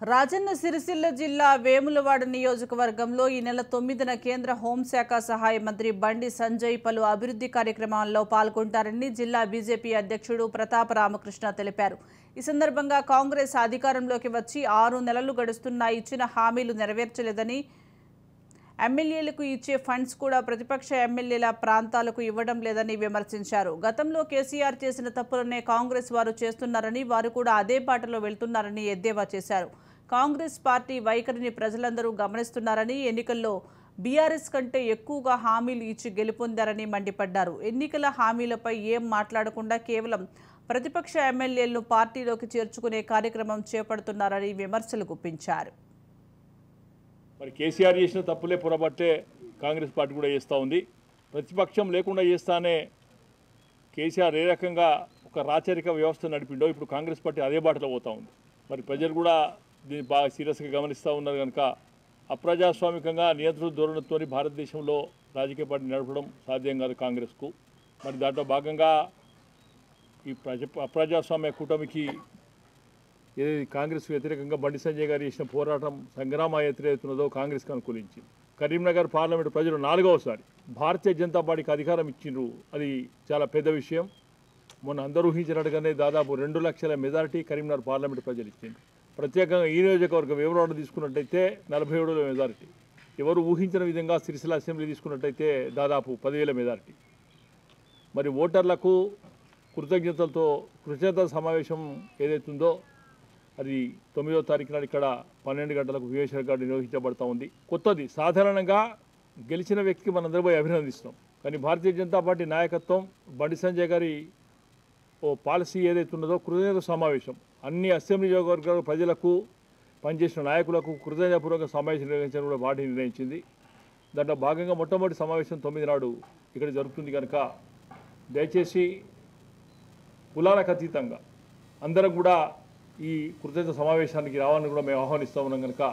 రాజన్న సిరిసిల్ల జిల్లా వేములవాడ నియోజకవర్గంలో ఈ నెల 9న కేంద్ర హోంశాఖ సహాయ మంత్రి బండి సంజయ్ పలు అభివృద్ధి కార్యక్రమాల్లో పాల్గొంటారని జిల్లా బీజేపీ అధ్యక్షుడు ప్రతాప రామకృష్ణ తెలిపారు. ఈ సందర్భంగా కాంగ్రెస్ అధికారంలోకి వచ్చి 6 నెలలు గడుస్తున్నా ఇచ్చిన హామీలు నెరవేర్చలేదని, ఎమ్మెల్యేలకు ఇచ్చే ఫండ్స్ కూడా ప్రతిపక్ష ఎమ్మెల్యేల ప్రాంతాలకు ఇవ్వడం లేదని విమర్శించారు. గతంలో కేసీఆర్ చేసిన తప్పులనే కాంగ్రెస్ వారు చేస్తున్నారని, వారు కూడా అదే బాటలో వెళ్తున్నారని ఎద్దేవా చేశారు. కాంగ్రెస్ పార్టీ వైఖరిని ప్రజలందరూ గమనిస్తున్నారని, ఎన్నికల్లో బీఆర్ఎస్ కంటే ఎక్కువగా హామీలు ఇచ్చి గెలుపొందారని మండిపడ్డారు. ఎన్నికల హామీలపై ఏం మాట్లాడకుండా కేవలం ప్రతిపక్ష ఎమ్మెల్యేలను పార్టీలోకి చేర్చుకునే కార్యక్రమం చేపడుతున్నారని విమర్శలు గుప్పించారు. మరి కేసీఆర్ చేసిన తప్పులే పొరబట్టే కాంగ్రెస్ పార్టీ కూడా చేస్తూ ఉంది. ప్రతిపక్షం లేకుండా చేస్తానే కేసీఆర్ ఏ రకంగా ఒక రాచరిక వ్యవస్థ నడిపిండో ఇప్పుడు కాంగ్రెస్ పార్టీ అదే బాటలో పోతూ ఉంది. మరి ప్రజలు కూడా దీన్ని బాగా సీరియస్గా గమనిస్తూ ఉన్నారు కనుక అప్రజాస్వామికంగా నియంత్రణ ధోరణితో భారతదేశంలో రాజకీయ పార్టీ నడపడం సాధ్యం కాదు కాంగ్రెస్కు. మరి దాంట్లో భాగంగా ఈ అప్రజాస్వామ్య కూటమికి ఏది కాంగ్రెస్ వ్యతిరేకంగా బండి సంజయ్ గారు చేసిన పోరాటం సంగ్రామ ఎత్తున్నదో కాంగ్రెస్కి అనుకూలించింది. కరీంనగర్ పార్లమెంటు ప్రజలు 4వసారి భారతీయ జనతా పార్టీకి అధికారం ఇచ్చిండ్రు. అది చాలా పెద్ద విషయం. మొన్న అందరూ ఊహించినట్టుగానే దాదాపు 2 లక్షల మెజారిటీ కరీంనగర్ పార్లమెంటు ప్రజలు ఇచ్చింది. ప్రత్యేకంగా ఈ నియోజకవర్గం వివరాలు తీసుకున్నట్టయితే 47 మెజారిటీ. ఎవరు ఊహించిన విధంగా సిరిసిల్ల అసెంబ్లీ తీసుకున్నట్టయితే దాదాపు 10,000 మెజారిటీ. మరి ఓటర్లకు కృతజ్ఞతల సమావేశం ఏదైతుందో అది 9వ తారీఖు నాడు ఇక్కడ 12 గంటలకు వివేశ్వర గారు నిర్వహించబడుతూ ఉంది. కొత్తది. సాధారణంగా గెలిచిన వ్యక్తికి మనందరూ పోయి అభినందిస్తాం. కానీ భారతీయ జనతా పార్టీ నాయకత్వం బండి సంజయ్ గారి ఓ పాలసీ ఏదైతున్నదో కృతజ్ఞత సమావేశం అన్ని అసెంబ్లీ నియోజకవర్గాల ప్రజలకు పనిచేసిన నాయకులకు కృతజ్ఞతాపూర్వక సమావేశం నిర్వహించడం కూడా పార్టీ నిర్ణయించింది. దాంట్లో భాగంగా మొట్టమొదటి సమావేశం 9 నాడు ఇక్కడ జరుగుతుంది కనుక దయచేసి కులాలకు అతీతంగా అందరం కూడా ఈ కృతజ్ఞత సమావేశానికి రావాలని కూడా మేము ఆహ్వానిస్తూ ఉన్నాం కనుక